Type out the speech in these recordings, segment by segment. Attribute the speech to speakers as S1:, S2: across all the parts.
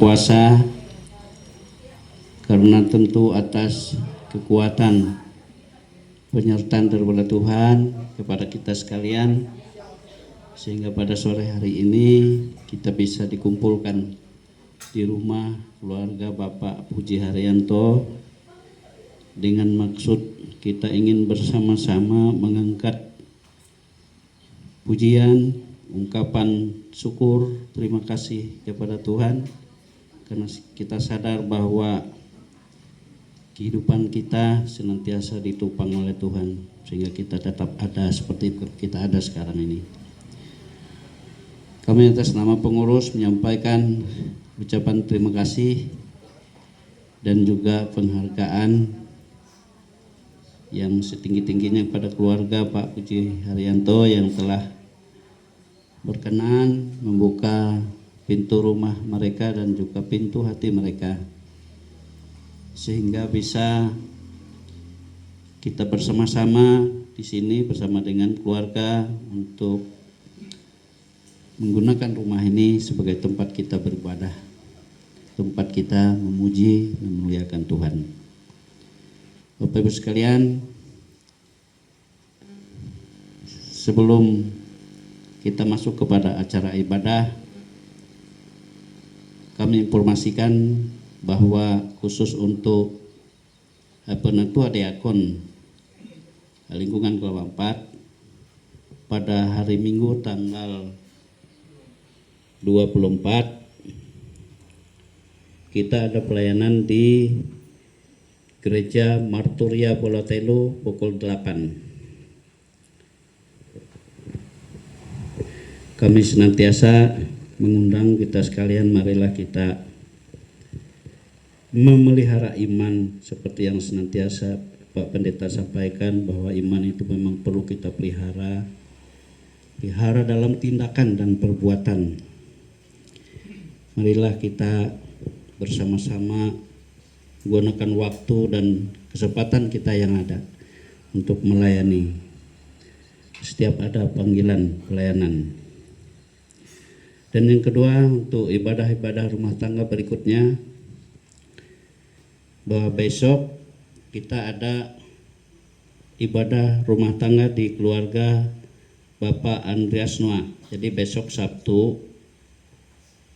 S1: Kuasa, karena tentu atas kekuatan penyertaan daripada Tuhan kepada kita sekalian, sehingga pada sore hari ini kita bisa dikumpulkan di rumah keluarga Bapak Puji Haryanto dengan maksud kita ingin bersama-sama mengangkat pujian, ungkapan syukur, terima kasih kepada Tuhan, karena kita sadar bahwa kehidupan kita senantiasa ditopang oleh Tuhan sehingga kita tetap ada seperti kita ada sekarang ini. Kami atas nama pengurus menyampaikan ucapan terima kasih dan juga penghargaan yang setinggi-tingginya pada keluarga Pak Puji Haryanto yang telah berkenan membuka pintu rumah mereka dan juga pintu hati mereka, sehingga bisa kita bersama-sama di sini bersama dengan keluarga untuk menggunakan rumah ini sebagai tempat kita beribadah, tempat kita memuji dan memuliakan Tuhan. Bapak Ibu sekalian, sebelum kita masuk kepada acara ibadah, kami informasikan bahwa khusus untuk penentuan diakon lingkungan Kelapa 4 pada hari Minggu tanggal 24 kita ada pelayanan di Gereja Marturia Polatelo pukul 8. Kami senantiasa mengundang kita sekalian, marilah kita memelihara iman seperti yang senantiasa Pak Pendeta sampaikan, bahwa iman itu memang perlu kita pelihara dalam tindakan dan perbuatan. Marilah kita bersama-sama gunakan waktu dan kesempatan kita yang ada untuk melayani setiap ada panggilan pelayanan. Dan yang kedua, untuk ibadah-ibadah rumah tangga berikutnya, bahwa besok kita ada ibadah rumah tangga di keluarga Bapak Andreas Noah. Jadi besok Sabtu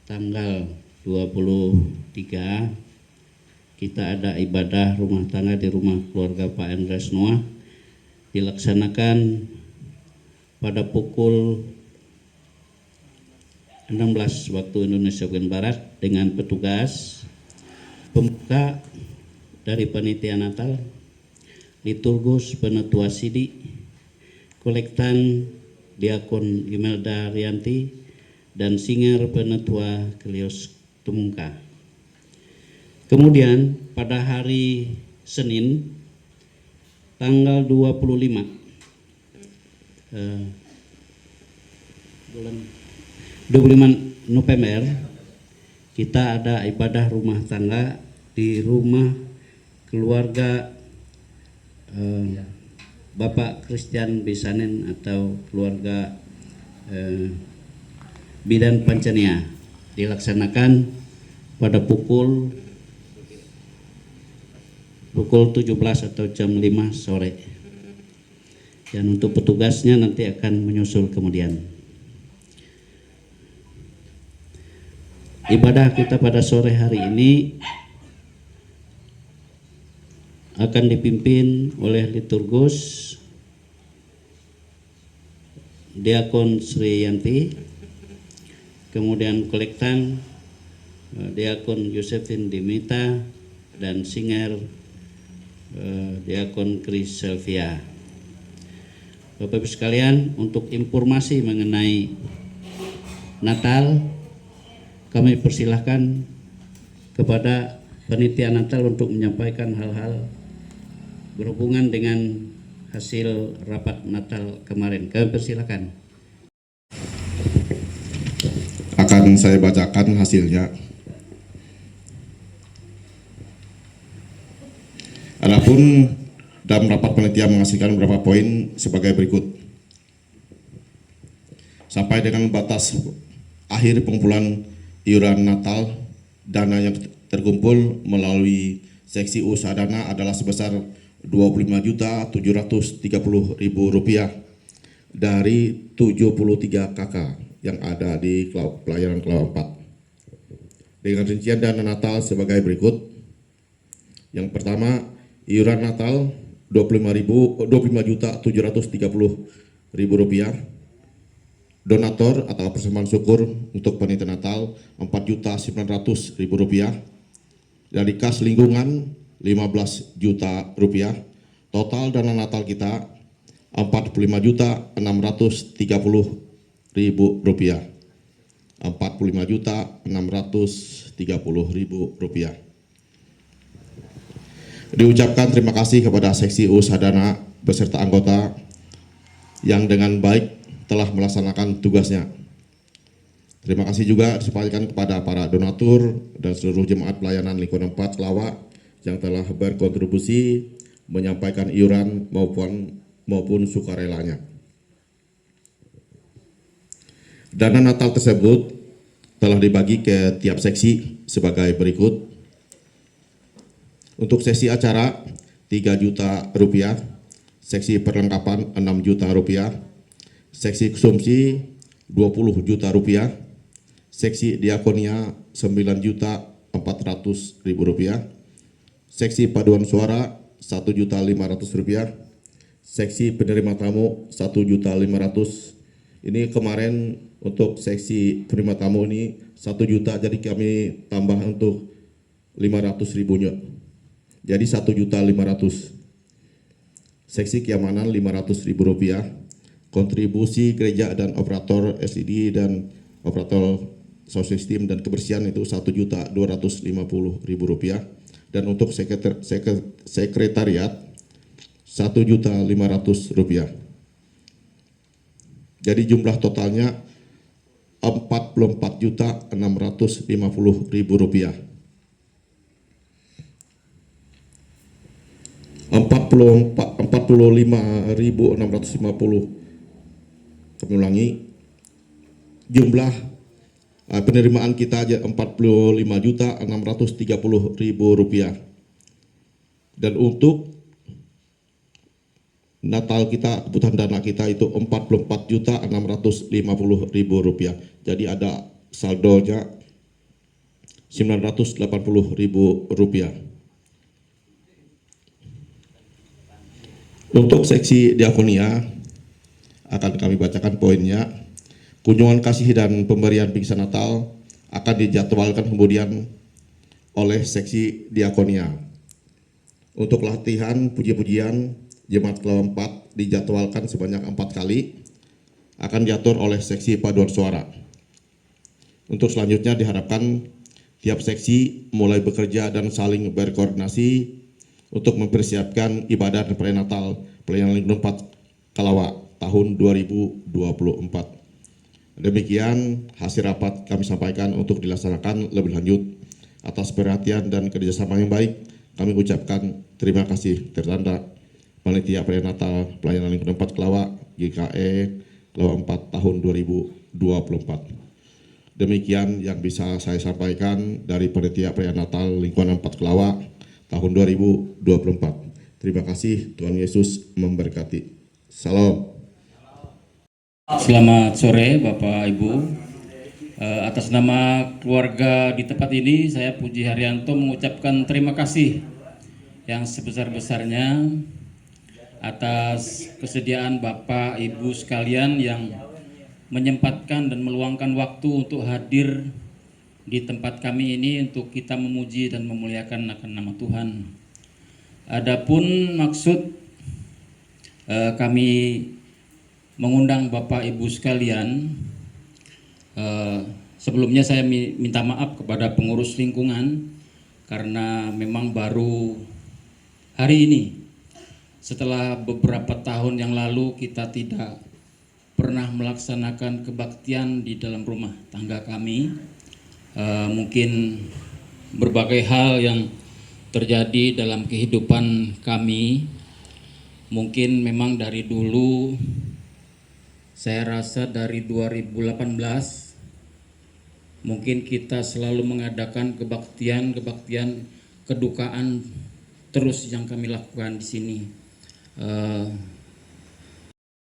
S1: tanggal 23 kita ada ibadah rumah tangga di rumah keluarga Pak Andreas Noah, dilaksanakan pada pukul 16 waktu Indonesia bagian Barat dengan petugas pembuka dari panitia Natal, liturgus Penetua Sidi, kolektan Diakon Imelda Rianti, dan singer Penetua Kelios Tumungka. Kemudian pada hari Senin tanggal 25 November kita ada ibadah rumah tangga di rumah keluarga Bapak Christian Bisanen atau keluarga Bidan Pancenia, dilaksanakan pada pukul 17 atau jam 5 sore. Dan untuk petugasnya nanti akan menyusul kemudian. Ibadah kita pada sore hari ini akan dipimpin oleh liturgus Diakon Sri Yanti, kemudian kolektan Diakon Yosefin Dimita, dan singer Diakon Chris Selvia. Bapak Ibu sekalian, untuk informasi mengenai Natal, kami persilahkan kepada panitia Natal untuk menyampaikan hal-hal berhubungan dengan hasil rapat Natal kemarin. Kami persilahkan.
S2: Akan saya bacakan hasilnya. Adapun dalam rapat panitia menghasilkan beberapa poin sebagai berikut. Sampai dengan batas akhir pengumpulan iuran Natal dana yang terkumpul melalui seksi usaha dana adalah sebesar Rp25.730.000 dari 73 KK yang ada di pelayanan Kelawar 4. Dengan rincian dana Natal sebagai berikut. Yang pertama, iuran Natal Rp25.730.000. Donatur atau persembahan syukur untuk panitia Natal Rp4.900.000. Dari kas lingkungan Rp15 juta. Total dana Natal kita Rp45.630.000. Rp45.630.000. Diucapkan terima kasih kepada seksi usaha dana beserta anggota yang dengan baik telah melaksanakan tugasnya. Terima kasih juga disampaikan kepada para donatur dan seluruh jemaat pelayanan lingkungan 4 Kelawar yang telah berkontribusi menyampaikan iuran maupun sukarelanya. Dana Natal tersebut telah dibagi ke tiap seksi sebagai berikut. Untuk seksi acara Rp3 juta, seksi perlengkapan Rp6 juta, seksi konsumsi Rp20 juta, seksi diakonia Rp9.400.000, seksi paduan suara Rp1.500.000, seksi penerima tamu Rp1.500.000. Ini kemarin untuk seksi penerima tamu ini 1 juta, jadi kami tambah untuk 500.000-nya. Jadi 1.500.000. Seksi keamanan Rp500.000. Kontribusi gereja dan operator SID dan operator sound system dan kebersihan itu Rp1.250.000. Dan untuk sekretariat Rp1.500.000. Jadi jumlah totalnya Rp44.650.000. Rp45.650. Kami ulangi, jumlah penerimaan kita aja Rp45.630.000. Dan untuk Natal kita, kebutuhan dana kita itu Rp44.650.000. Jadi ada saldonya Rp980.000. Untuk seksi diakonia akan kami bacakan poinnya. Kunjungan kasih dan pemberian bingkisan Natal akan dijadwalkan kemudian oleh seksi diakonia. Untuk latihan puji-pujian Jemaat Kelawar 4 dijadwalkan sebanyak 4 kali, akan diatur oleh seksi paduan suara. Untuk selanjutnya diharapkan tiap seksi mulai bekerja dan saling berkoordinasi untuk mempersiapkan ibadah dan perayaan Natal pelayanan lingkungan 4 Kelawar tahun 2024. Demikian hasil rapat kami sampaikan untuk dilaksanakan lebih lanjut. Atas perhatian dan kerjasama yang baik, kami ucapkan terima kasih. Tertanda Panitia Perayaan Natal Pelayanan Lingkungan 4 Kelawar GKE Kelawar 4 tahun 2024. Demikian yang bisa saya sampaikan dari Panitia Perayaan Natal Lingkungan 4 Kelawar tahun 2024. Terima kasih, Tuhan Yesus memberkati. Salam.
S3: Selamat sore Bapak Ibu. Atas nama keluarga di tempat ini, saya Puji Haryanto mengucapkan terima kasih yang sebesar-besarnya atas kesediaan Bapak Ibu sekalian yang menyempatkan dan meluangkan waktu untuk hadir di tempat kami ini untuk kita memuji dan memuliakan akan nama Tuhan. Adapun maksud kami mengundang Bapak Ibu sekalian, sebelumnya saya minta maaf kepada pengurus lingkungan karena memang baru hari ini setelah beberapa tahun yang lalu kita tidak pernah melaksanakan kebaktian di dalam rumah tangga kami. Mungkin berbagai hal yang terjadi dalam kehidupan kami, mungkin memang dari dulu, saya rasa dari 2018 mungkin kita selalu mengadakan kebaktian kedukaan terus yang kami lakukan di sini.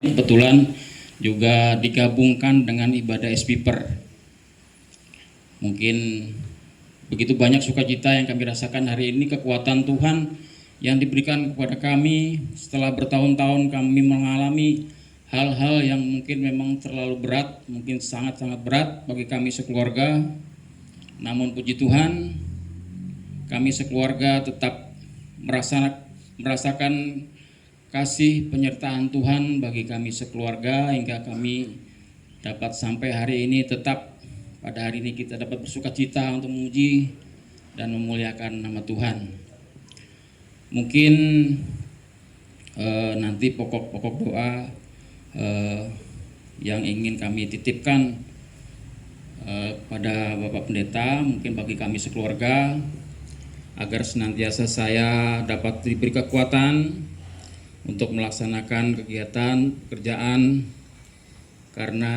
S3: Kebetulan juga digabungkan dengan ibadah SPPer. Mungkin begitu banyak sukacita yang kami rasakan hari ini, kekuatan Tuhan yang diberikan kepada kami setelah bertahun-tahun kami mengalami hal-hal yang mungkin memang terlalu berat, mungkin sangat-sangat berat bagi kami sekeluarga. Namun puji Tuhan, kami sekeluarga tetap merasakan kasih penyertaan Tuhan bagi kami sekeluarga hingga kami dapat sampai hari ini, tetap pada hari ini kita dapat bersukacita untuk memuji dan memuliakan nama Tuhan. Mungkin nanti pokok-pokok doa yang ingin kami titipkan pada Bapak Pendeta, mungkin bagi kami sekeluarga, agar senantiasa saya dapat diberi kekuatan untuk melaksanakan kegiatan pekerjaan, karena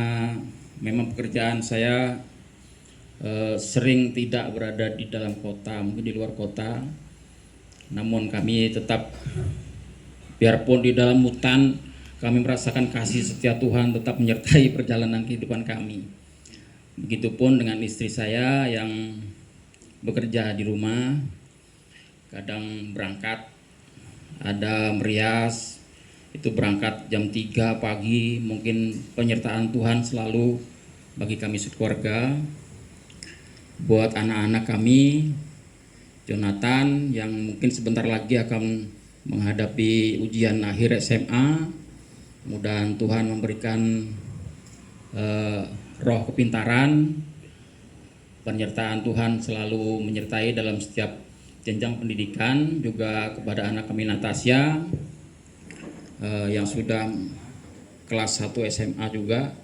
S3: memang pekerjaan saya sering tidak berada di dalam kota, mungkin di luar kota. Namun kami tetap, biarpun di dalam hutan, kami merasakan kasih setia Tuhan tetap menyertai perjalanan kehidupan kami. Begitupun dengan istri saya yang bekerja di rumah, kadang berangkat, ada merias, itu berangkat jam 3 pagi, mungkin penyertaan Tuhan selalu bagi kami sekeluarga. Buat anak-anak kami, Jonathan yang mungkin sebentar lagi akan menghadapi ujian akhir SMA, mudah-mudahan Tuhan memberikan roh kepintaran, penyertaan Tuhan selalu menyertai dalam setiap jenjang pendidikan. Juga kepada anak kami Natasha yang sudah kelas 1 SMA juga,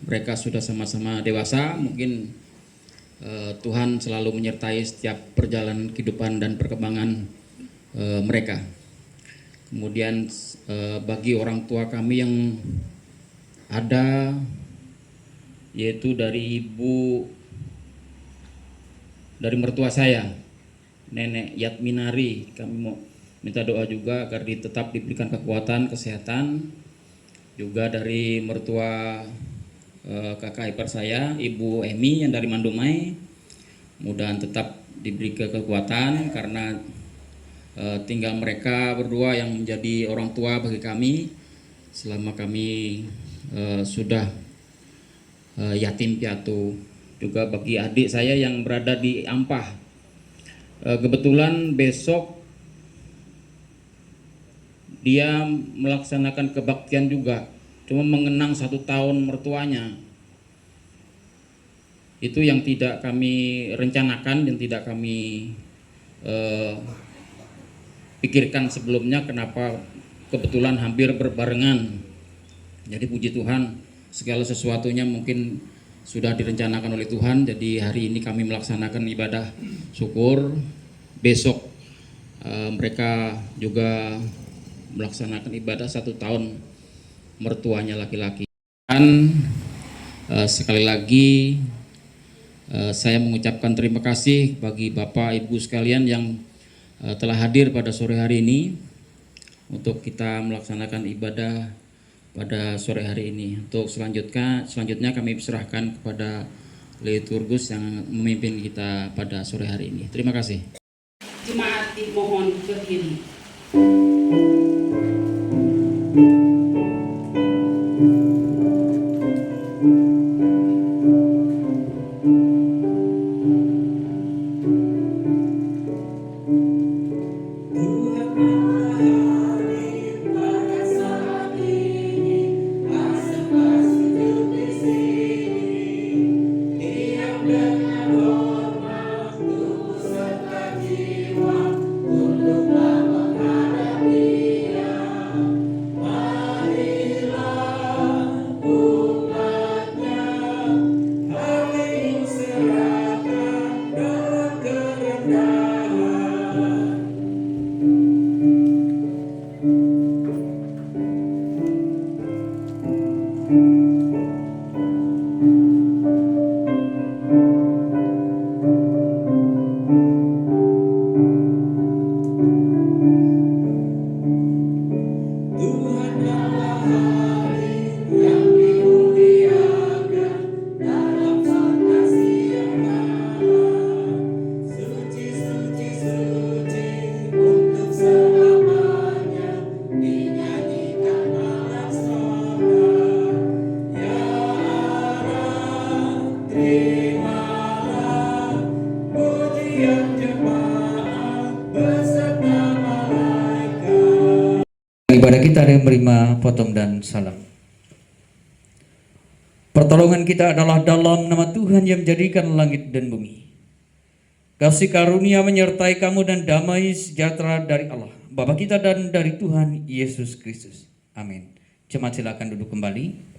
S3: mereka sudah sama-sama dewasa. Mungkin Tuhan selalu menyertai setiap perjalanan kehidupan dan perkembangan mereka. Kemudian bagi orang tua kami yang ada, yaitu dari mertua saya, Nenek Yatminari, kami mau minta doa juga agar tetap diberikan kekuatan, kesehatan. Juga dari mertua kakak ipar saya, Ibu Emi yang dari Mandumai, mudah-mudahan tetap diberi kekuatan, karena tinggal mereka berdua yang menjadi orang tua bagi kami selama kami sudah yatim piatu. Juga bagi adik saya yang berada di Ampah, kebetulan besok dia melaksanakan kebaktian juga, cuma mengenang 1 tahun mertuanya. Itu yang tidak kami rencanakan, yang tidak kami pikirkan sebelumnya, kenapa kebetulan hampir berbarengan. Jadi puji Tuhan, segala sesuatunya mungkin sudah direncanakan oleh Tuhan. Jadi hari ini kami melaksanakan ibadah syukur. Besok mereka juga melaksanakan ibadah 1 tahun mertuanya laki-laki. Dan sekali lagi saya mengucapkan terima kasih bagi Bapak Ibu sekalian yang telah hadir pada sore hari ini untuk kita melaksanakan ibadah pada sore hari ini. Untuk selanjutnya kami serahkan kepada liturgus yang memimpin kita pada sore hari ini. Terima kasih.
S4: Jemaat dimohon berdiri.
S5: Tunduk dan menghadap ibadah kita dengan menerima potong dan salam. Pertolongan kita adalah dalam nama Tuhan yang menjadikan langit dan bumi. Kasih karunia menyertai kamu dan damai sejahtera dari Allah, Bapa kita dan dari Tuhan Yesus Kristus. Amin. Jemaat silakan duduk kembali.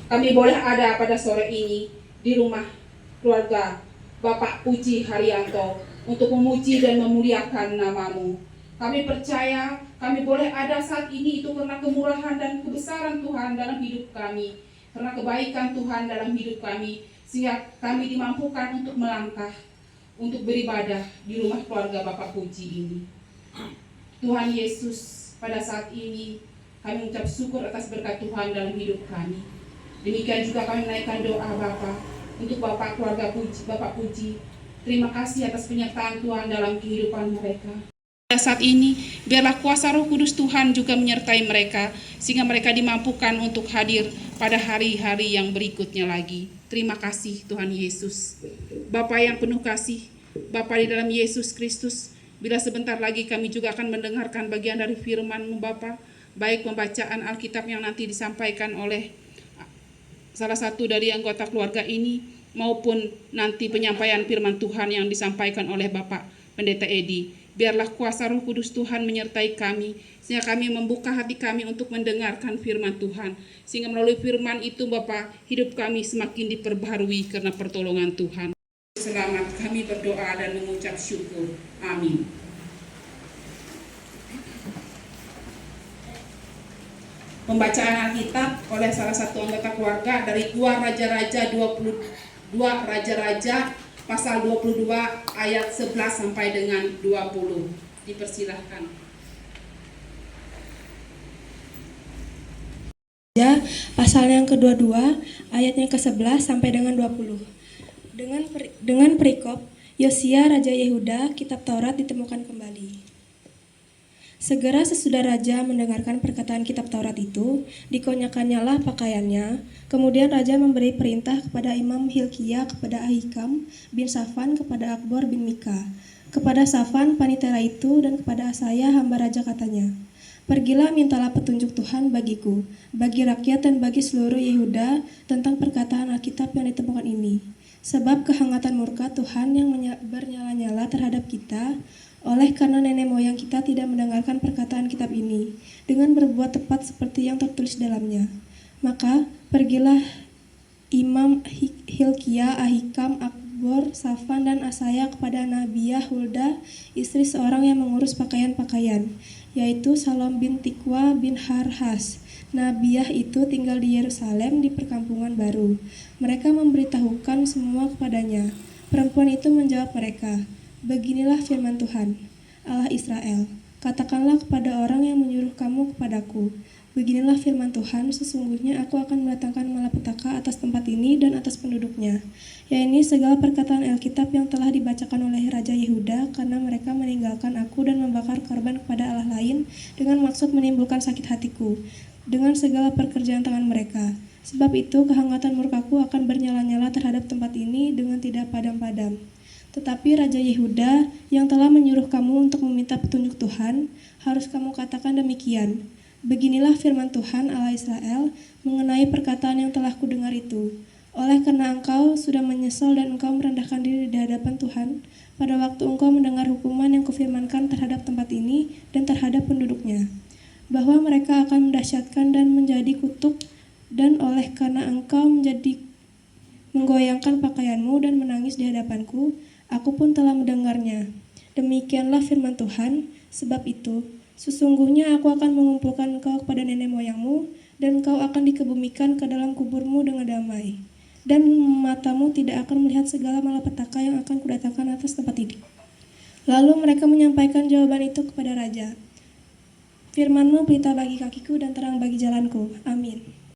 S4: Kami boleh ada pada sore ini di rumah keluarga Bapak Puji Haryanto untuk memuji dan memuliakan nama-Mu. Kami percaya kami boleh ada saat ini itu karena kemurahan dan kebesaran Tuhan dalam hidup kami, karena kebaikan Tuhan dalam hidup kami, sehingga kami dimampukan untuk melangkah, untuk beribadah di rumah keluarga Bapak Puji ini. Tuhan Yesus, pada saat ini kami mengucap syukur atas berkat Tuhan dalam hidup kami. Demikian juga kami menaikkan doa Bapa untuk Bapak keluarga Puji, Bapak Puji. Terima kasih atas penyertaan Tuhan dalam kehidupan mereka. Pada saat ini, biarlah kuasa Roh Kudus Tuhan juga menyertai mereka, sehingga mereka dimampukan untuk hadir pada hari-hari yang berikutnya lagi. Terima kasih Tuhan Yesus. Bapa yang penuh kasih, Bapa di dalam Yesus Kristus, bila sebentar lagi kami juga akan mendengarkan bagian dari firman-Mu Bapa, baik pembacaan Alkitab yang nanti disampaikan oleh salah satu dari anggota keluarga ini, maupun nanti penyampaian firman Tuhan yang disampaikan oleh Bapak Pendeta Edi. Biarlah kuasa Roh Kudus Tuhan menyertai kami, sehingga kami membuka hati kami untuk mendengarkan firman Tuhan. Sehingga melalui firman itu Bapak, hidup kami semakin diperbaharui karena pertolongan Tuhan. Selamat kami berdoa dan mengucap syukur. Amin. Pembacaan Alkitab oleh salah satu anggota keluarga dari 2 Raja-Raja 22 Raja-Raja pasal 22 ayat 11 sampai dengan 20. Dipersilahkan.
S6: Pasal yang ke-22 ayat yang ke-11 sampai dengan 20. Dengan perikop Yosia Raja Yehuda, kitab Taurat ditemukan kembali. Segera sesudah raja mendengarkan perkataan kitab Taurat itu, dikonyakannya pakaiannya. Kemudian raja memberi perintah kepada Imam Hilkia, kepada Ahikam bin Safan, kepada Akbor bin Mika, kepada Safan panitera itu, dan kepada Asaya hamba raja katanya, "Pergilah mintalah petunjuk Tuhan bagiku, bagi rakyat dan bagi seluruh Yehuda tentang perkataan Alkitab yang ditemukan ini. Sebab kehangatan murka Tuhan yang bernyala-nyala terhadap kita, oleh karena nenek moyang kita tidak mendengarkan perkataan kitab ini, dengan berbuat tepat seperti yang tertulis dalamnya. Maka pergilah Imam Hilkia, Ahikam, Akbor, Safan, dan Asaya kepada Nabiah Hulda, istri seorang yang mengurus pakaian-pakaian, yaitu Salom bin Tikwa bin Harhas. Nabiah itu tinggal di Yerusalem di perkampungan baru. Mereka memberitahukan semua kepadanya. Perempuan itu menjawab mereka, "Beginilah firman Tuhan, Allah Israel. Katakanlah kepada orang yang menyuruh kamu kepadaku, beginilah firman Tuhan, sesungguhnya aku akan mendatangkan malapetaka atas tempat ini dan atas penduduknya, yaitu segala perkataan Alkitab yang telah dibacakan oleh Raja Yehuda, karena mereka meninggalkan aku dan membakar korban kepada Allah lain dengan maksud menimbulkan sakit hatiku, dengan segala pekerjaan tangan mereka. Sebab itu kehangatan murkaku akan bernyala-nyala terhadap tempat ini dengan tidak padam-padam. Tetapi Raja Yehuda yang telah menyuruh kamu untuk meminta petunjuk Tuhan, harus kamu katakan demikian. Beginilah firman Tuhan Allah Israel mengenai perkataan yang telah kudengar itu. Oleh karena engkau sudah menyesal dan engkau merendahkan diri di hadapan Tuhan, pada waktu engkau mendengar hukuman yang kufirmankan terhadap tempat ini dan terhadap penduduknya, bahwa mereka akan mendahsyatkan dan menjadi kutuk, dan oleh karena engkau menjadi menggoyangkan pakaianmu dan menangis di hadapanku, aku pun telah mendengarnya. Demikianlah firman Tuhan, sebab itu, sesungguhnya aku akan mengumpulkan engkau kepada nenek moyangmu, dan engkau akan dikebumikan ke dalam kuburmu dengan damai. Dan matamu tidak akan melihat segala malapetaka yang akan kudatangkan atas tempat ini. Lalu mereka menyampaikan jawaban itu kepada raja. Firman-Mu pelita bagi kakiku dan terang bagi jalanku. Amin.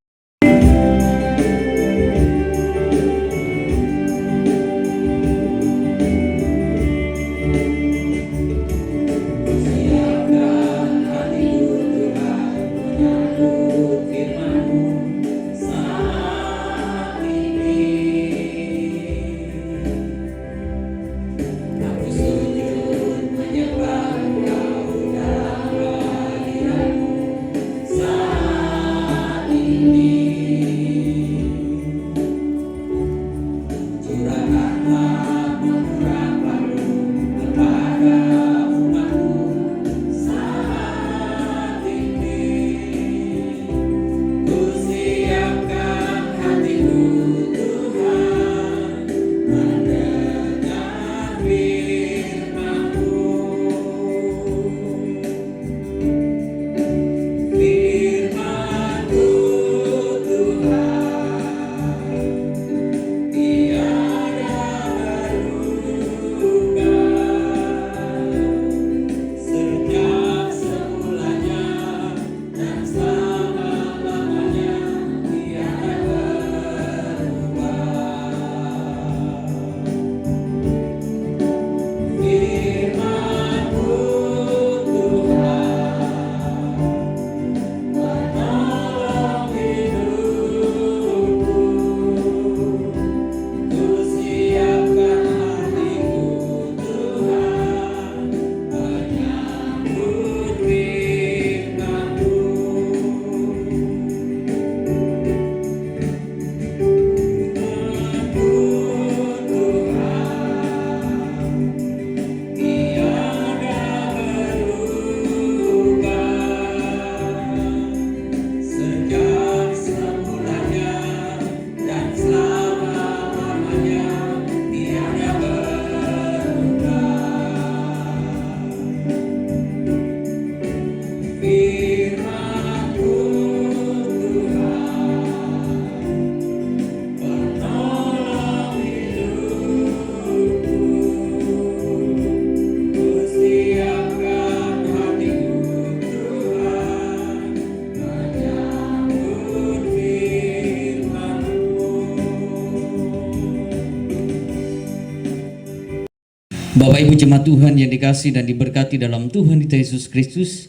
S5: Bapak Ibu jemaat Tuhan yang dikasihi dan diberkati dalam Tuhan kita Yesus Kristus,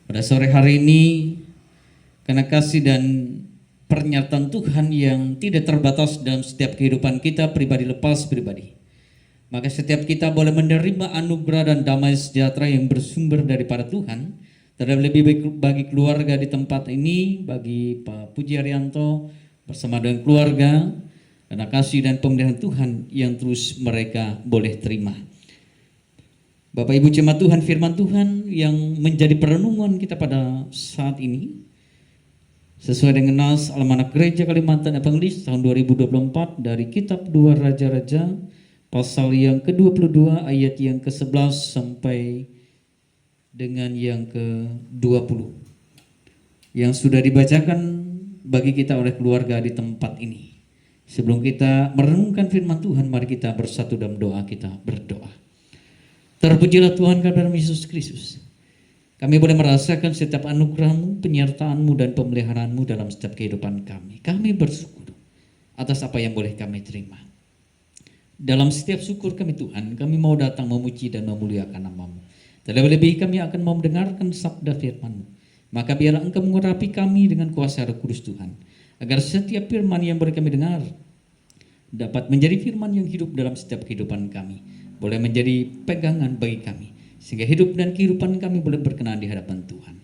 S5: pada sore hari ini karena kasih dan pernyataan Tuhan yang tidak terbatas dalam setiap kehidupan kita pribadi lepas pribadi, maka setiap kita boleh menerima anugerah dan damai sejahtera yang bersumber daripada Tuhan. Terlebih baik bagi keluarga di tempat ini, bagi Pak Puji Haryanto bersama dengan keluarga, karena kasih dan pemeliharaan Tuhan yang terus mereka boleh terima. Bapak Ibu jemaat Tuhan, firman Tuhan yang menjadi perenungan kita pada saat ini sesuai dengan nas Almanak Gereja Kalimantan Evangelis tahun 2024 dari kitab 2 Raja-Raja pasal yang ke-22 ayat yang ke-11 sampai dengan yang ke-20 yang sudah dibacakan bagi kita oleh keluarga di tempat ini. Sebelum kita merenungkan firman Tuhan, mari kita bersatu dalam doa, kita berdoa. Terpujilah Tuhan kami dalam Yesus Kristus. Kami boleh merasakan setiap anugerah-Mu, penyertaan-Mu, dan pemeliharaan-Mu dalam setiap kehidupan kami. Kami bersyukur atas apa yang boleh kami terima. Dalam setiap syukur kami Tuhan, kami mau datang memuji dan memuliakan nama-Mu. Terlebih-lebih kami akan mau mendengarkan sabda firman-Mu. Maka biarlah Engkau mengurapi kami dengan kuasa Roh Kudus Tuhan, agar setiap firman yang boleh kami dengar dapat menjadi firman yang hidup dalam setiap kehidupan kami, boleh menjadi pegangan bagi kami, sehingga hidup dan kehidupan kami boleh berkenan di hadapan Tuhan.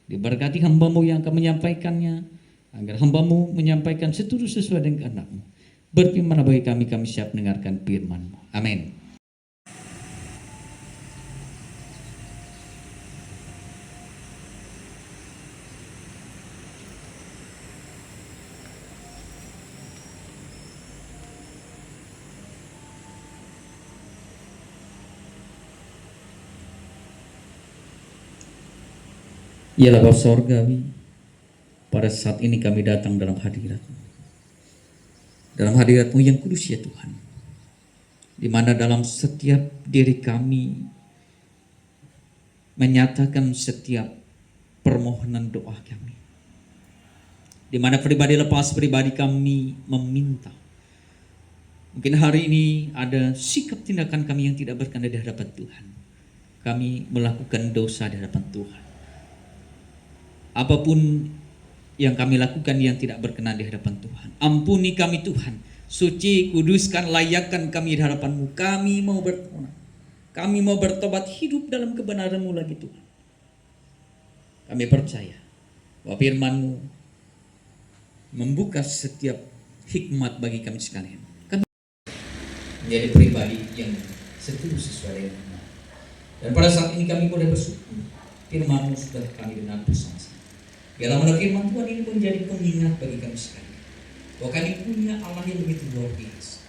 S5: Diberkati hamba-Mu yang akan menyampaikannya, agar hamba-Mu menyampaikan seturut sesuai dengan kehendak-Mu. Berfirmanlah bagi kami, kami siap mendengarkan firman-Mu. Amin. Ya Bapa Sorgawi, pada saat ini kami datang dalam hadirat-Mu. Dalam hadirat-Mu yang kudus ya Tuhan, di mana dalam setiap diri kami menyatakan setiap permohonan doa kami, di mana pribadi lepas pribadi kami meminta. Mungkin hari ini ada sikap tindakan kami yang tidak berkenan di hadapan Tuhan. Kami melakukan dosa di hadapan Tuhan. Apapun yang kami lakukan yang tidak berkenan di hadapan Tuhan, ampuni kami Tuhan. Suci, kuduskan, layakkan kami di hadapan-Mu. Kami mau bertobat. Kami mau bertobat hidup dalam kebenaran-Mu lagi Tuhan. Kami percaya bahwa firman-Mu membuka setiap hikmat bagi kami sekalian. Kami menjadi pribadi yang setuju sesuai dengan. Dan pada saat ini kami boleh bersyukur firman-Mu sudah kami dengar bersama-sama. Dalam firman Tuhan ini menjadi pengingat bagi kami sekalian, bahwa kami punya Allah yang begitu luar biasa,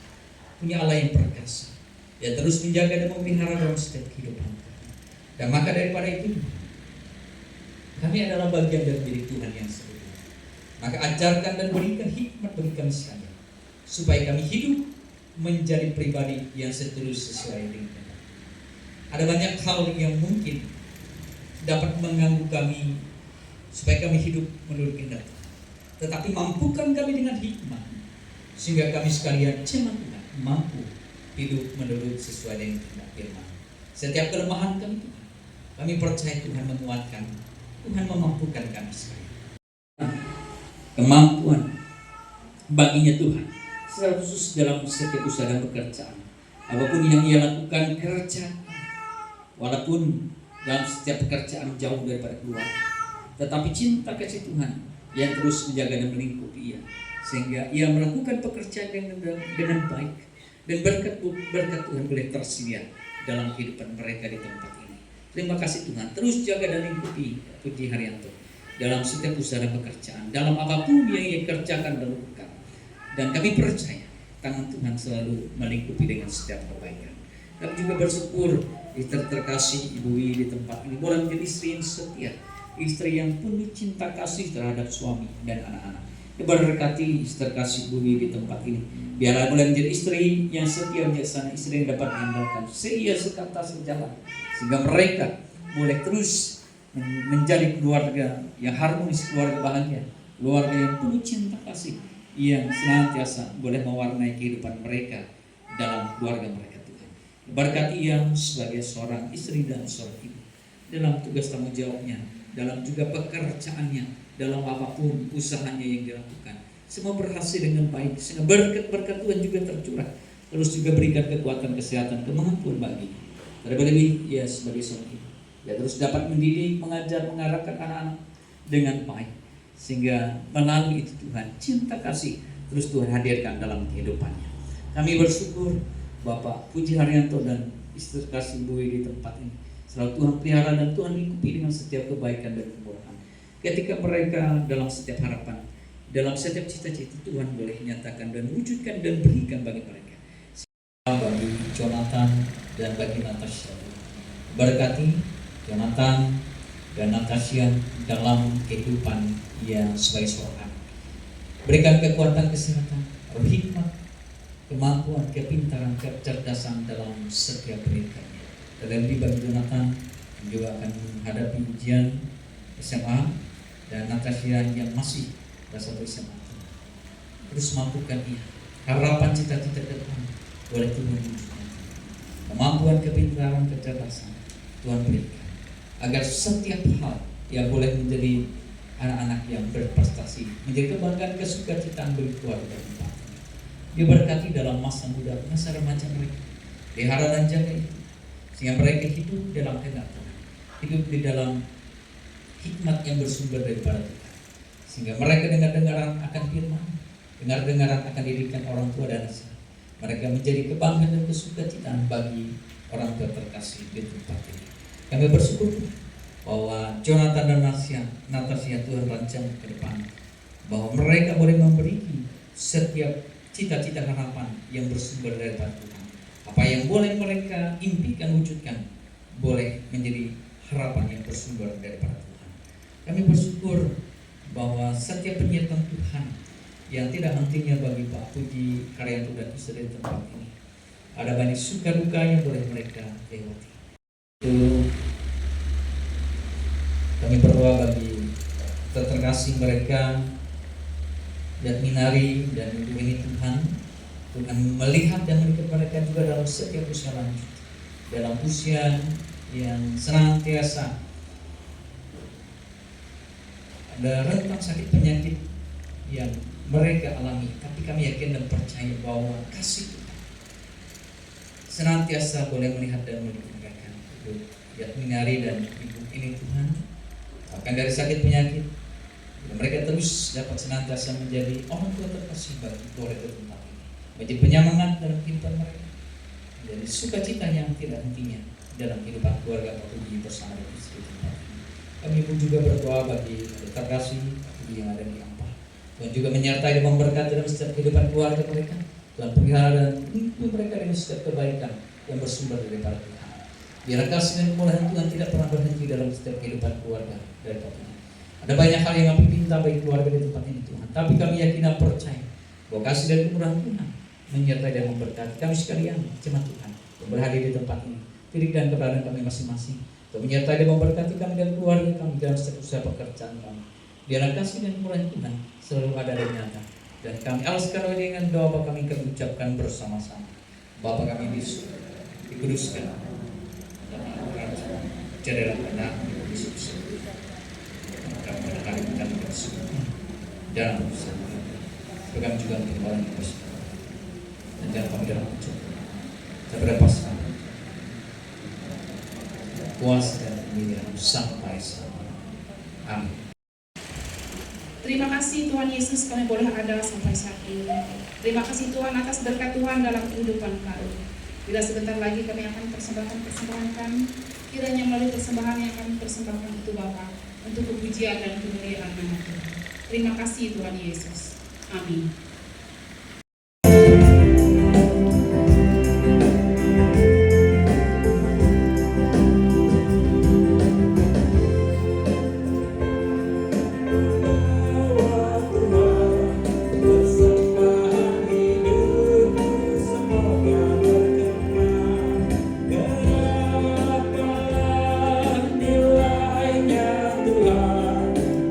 S5: punya Allah yang perkasa, yang terus menjaga dan memelihara dalam setiap kehidupan kami. Dan maka daripada itu, kami adalah bagian dari diri Tuhan yang sempurna. Maka ajarkan dan berikan hikmat bagi kami sekalian, supaya kami hidup menjadi pribadi yang seterus sesuai dengan Tuhan. Ada banyak hal yang mungkin dapat mengganggu kami supaya kami hidup menurut kehendak Tuhan. Tetapi mampukan kami dengan hikmat, sehingga kami sekalian jemaat Tuhan mampu hidup menurut sesuai dengan kehendak firman. Setiap kelemahan kami Tuhan, kami percaya Tuhan menguatkan, Tuhan memampukan kami sekalian. Kemampuan baginya Tuhan, secara khusus dalam setiap usaha dan pekerjaan. Apapun yang ia lakukan kerja, walaupun dalam setiap pekerjaan jauh daripada keluarga, tetapi cinta kasih Tuhan yang terus menjaga dan melingkupi ia, sehingga ia melakukan pekerjaan dengan baik, dan berkat Tuhan boleh tersedia dalam kehidupan mereka di tempat ini. Terima kasih Tuhan, terus jaga dan lingkupi Puji Haryanto dalam setiap usaha dan pekerjaan, dalam apapun yang ia kerjakan dan lakukan. Dan kami percaya tangan Tuhan selalu melingkupi dengan setiap kebaikan. Kami juga bersyukur terkasih Ibu Wi di tempat ini boleh menjadi istri yang setia, istri yang penuh cinta kasih terhadap suami dan anak-anak. Diberkati terkasih Ibu Wi di tempat ini. Biarlah boleh menjadi istri yang setia bijaksana, istri yang dapat mengandalkan seia sekata sejalan, sehingga mereka boleh terus menjadi keluarga yang harmonis, keluarga bahagia, keluarga yang penuh cinta kasih, yang senantiasa boleh mewarnai kehidupan mereka dalam keluarga mereka Tuhan. Berkati yang sebagai seorang istri dan seorang ibu dalam tugas tanggung jawabnya, dalam juga pekerjaannya, dalam apapun usahanya yang dilakukan, semua berhasil dengan baik, sehingga berkat Tuhan juga tercurah. Terus juga berikan kekuatan, kesehatan, kemampuan bagi. Terlebih ya sebagai seorang ibu, ya terus dapat mendidik, mengajar, mengarahkan anak-anak dengan baik, sehingga melalui itu Tuhan cinta kasih terus Tuhan hadirkan dalam kehidupannya. Kami bersyukur Bapak Puji Haryanto dan istri kasih Ibu di tempat ini selalu Tuhan pelihara dan Tuhan lingkupi dengan setiap kebaikan dan kemurahan. Ketika mereka dalam setiap harapan, dalam setiap cita-cita, Tuhan boleh nyatakan dan wujudkan dan berikan bagi mereka. Bagi Jonathan dan bagi Natasha, berkati Jonathan dan Natasha dalam kehidupan yang sebagai seorang. Berikan kekuatan, kesehatan, roh hikmat, kemampuan, kepintaran, kecerdasan dalam setiap pendidikannya. Terlebih bagi Jonathan, juga akan menghadapi ujian SMA dan Natasha yang masih kelas 1 SMA. Terus mampukan ia harapan cita-cita ke depan boleh Tuhan wujudkan. Kemampuan, kepintaran, kecerdasan Tuhan berikan agar setiap hal yang boleh menjadi anak-anak yang berprestasi, menjadi kebanggaan, kesukacitaan bagi keluarga kita. Diberkati dalam masa muda, masa remaja mereka, pelihara dan jaga itu, sehingga mereka hidup dalam kehendak Tuhan, hidup di dalam hikmat yang bersumber daripada Tuhan, sehingga mereka dengar-dengaran akan firman, dengar-dengaran akan didikan orang tua dan anak. Mereka menjadi kebanggaan dan kesukacitaan bagi orang tua terkasih di tempat ini. Kami bersyukur bahwa Jonathan dan Natasha Tuhan rancang ke depan, bahwa mereka boleh memberi setiap cita-cita harapan yang bersumber daripada Tuhan. Apa yang boleh mereka impikan, wujudkan, boleh menjadi harapan yang bersumber daripada Tuhan. Kami bersyukur bahwa setiap penyertaan Tuhan yang tidak hentinya bagi Pak Puji Haryanto dan istri di tempat ini, ada banyak suka duka yang boleh mereka lewati. Itu kami berdoa bagi terkasih mereka dan Minari dan Ibu ini Tuhan melihat dan memberikan mereka juga dalam setiap usia lanjut, dalam usia yang senantiasa ada rentang sakit penyakit yang mereka alami, tapi kami yakin dan percaya bahwa kasih Tuhan senantiasa boleh melihat dan mendukung mereka. Minari dan Ibu ini Tuhan akan dari sakit penyakit, mereka terus dapat senantiasa menjadi orang tua terkasih bagi keluarga tempat ini, menjadi penyemangat dalam kehidupan mereka, menjadi sukacita yang tidak hentinya dalam kehidupan keluarga Pak Puji bersama dengan istri tempat ini. Kami pun juga berdoa bagi terkasih Pak Puji yang ada di Ampah. Tuhan juga menyertai dan memberkati dalam setiap kehidupan keluarga mereka. Tuhan pelihara dan pimpin mereka dengan setiap kebaikan yang bersumber daripada Tuhan. Biar kasih dan kemurahan Tuhan tidak pernah berhenti dalam setiap kehidupan keluarga dari Pak Puji. Ada banyak hal yang kami pinta bagi keluarga di tempat ini Tuhan, tapi kami yakin dan percaya bahwa kasih dan kemurahan Tuhan menyertai dan memberkati kami sekalian, jemaat Tuhan yang berhadir di tempat ini. Tidik dan keberadaan kami masing-masing, untuk menyertai dan memberkati kami dan keluarga kami dalam setiap usaha pekerjaan kami. Biar kasih dan kemurahan Tuhan selalu ada dan nyata. Dan kami alaskan dengan doa kami ucapkan bersama-sama. Bapa kami di surga, dikuduskan jadilah anak Yesus. Kami pada hari kami bersama dalam bersama. Kami juga untuk orang yang bersama. Dan jangan kami dalam kecuali. Kita berlepaskan kuasa dan pemilihan sampai selama. Amin.
S4: Terima kasih Tuhan Yesus kami boleh ada sampai saat ini. Terima kasih Tuhan atas berkat Tuhan dalam kehidupan kami. Bila sebentar lagi kami akan persembahkan persembahan kami, kiranya melalui persembahan yang kami persembahkan itu Bapa, untuk kepujian dan kemuliaan nama Tuhan. Terima kasih Tuhan Yesus. Amin.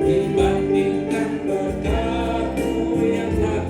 S7: Dibandingkan berkat-Mu yang tak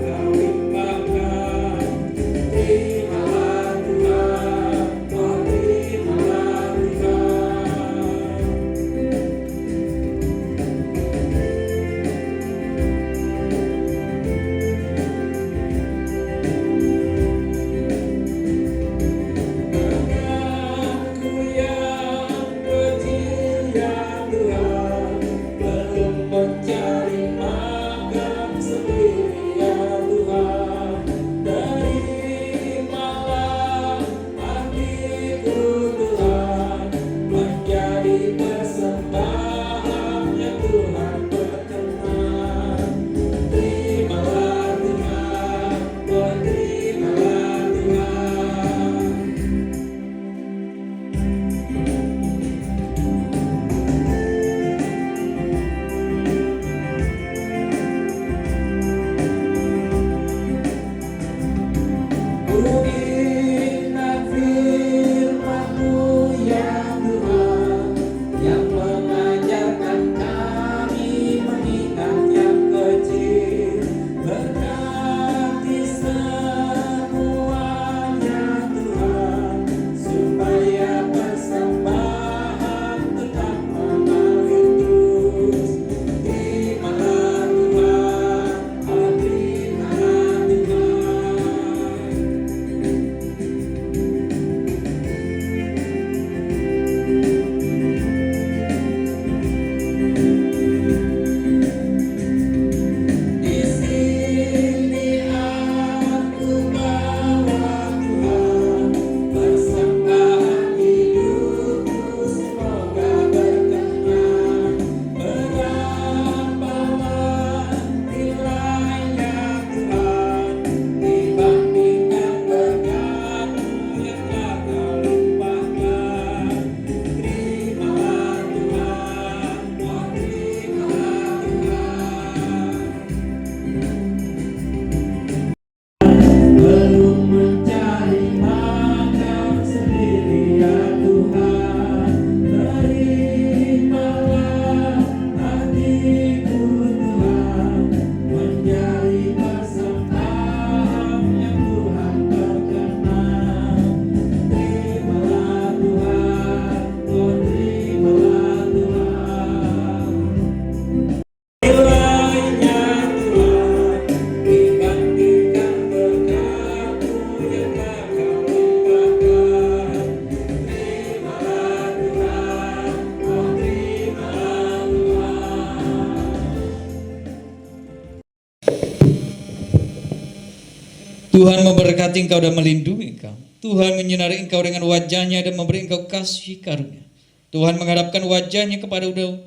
S5: Tuhan memberkati engkau dan melindungi engkau. Tuhan menyinari engkau dengan wajah-Nya dan memberi engkau kasih karunia. Tuhan menghadapkan wajah-Nya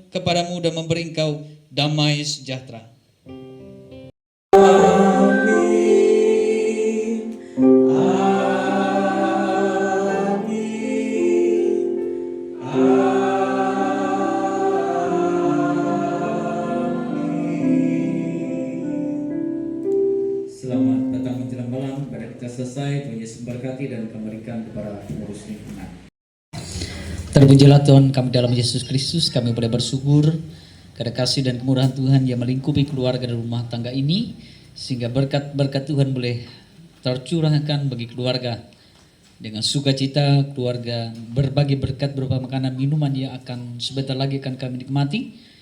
S5: kepadamu dan memberi engkau damai sejahtera. Selamat datang menjelang malam. Pada kita selesai, Tuhan Yesus memberkati dan kembalikan kepada pengurus lingkungan. Terpujilah Tuhan kami dalam Yesus Kristus. Kami boleh bersyukur karena kasih dan kemurahan Tuhan yang melingkupi keluarga dan rumah tangga ini, sehingga berkat-berkat Tuhan boleh tercurahkan bagi keluarga. Dengan sukacita keluarga berbagi berkat berupa makanan minuman yang akan sebentar lagi akan kami nikmati.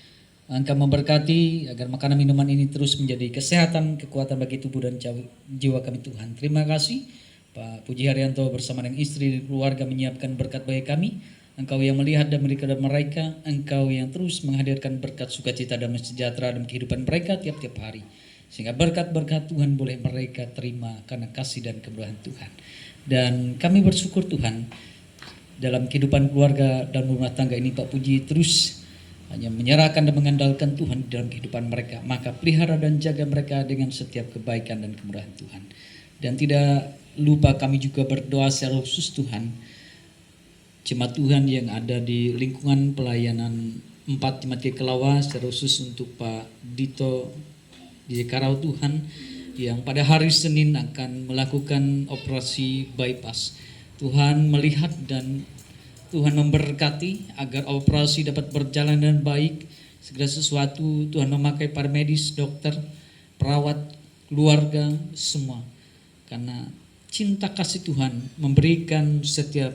S5: Engkau memberkati agar makanan minuman ini terus menjadi kesehatan, kekuatan bagi tubuh dan jiwa kami Tuhan. Terima kasih Pak Puji Haryanto bersama dengan istri dan keluarga menyiapkan berkat bagi kami. Engkau yang melihat dan mereka, Engkau yang terus menghadirkan berkat sukacita dan sejahtera dalam kehidupan mereka tiap-tiap hari. Sehingga berkat-berkat Tuhan boleh mereka terima karena kasih dan kemurahan Tuhan. Dan kami bersyukur Tuhan dalam kehidupan keluarga dan rumah tangga ini Pak Puji terus hanya menyerahkan dan mengandalkan Tuhan dalam kehidupan mereka. Maka pelihara dan jaga mereka dengan setiap kebaikan dan kemurahan Tuhan. Dan tidak lupa kami juga berdoa secara khusus Tuhan, jemaat Tuhan yang ada di lingkungan pelayanan 4 Jemaat Kelawa, secara khusus untuk Pak Dito di Karau Tuhan, yang pada hari Senin akan melakukan operasi bypass. Tuhan melihat dan Tuhan memberkati agar operasi dapat berjalan dengan baik. Segala sesuatu Tuhan memakai para medis, dokter, perawat, keluarga, semua. Karena cinta kasih Tuhan memberikan setiap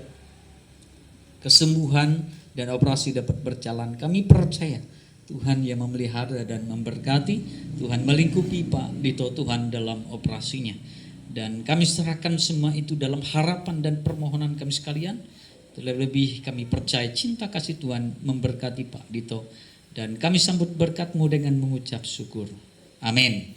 S5: kesembuhan dan operasi dapat berjalan. Kami percaya Tuhan yang memelihara dan memberkati. Tuhan melingkupi Pak Dito Tuhan dalam operasinya. Dan kami serahkan semua itu dalam harapan dan permohonan kami sekalian. Terlebih kami percaya cinta kasih Tuhan memberkati Pak Dito. Dan kami sambut berkat-Mu dengan mengucap syukur. Amin.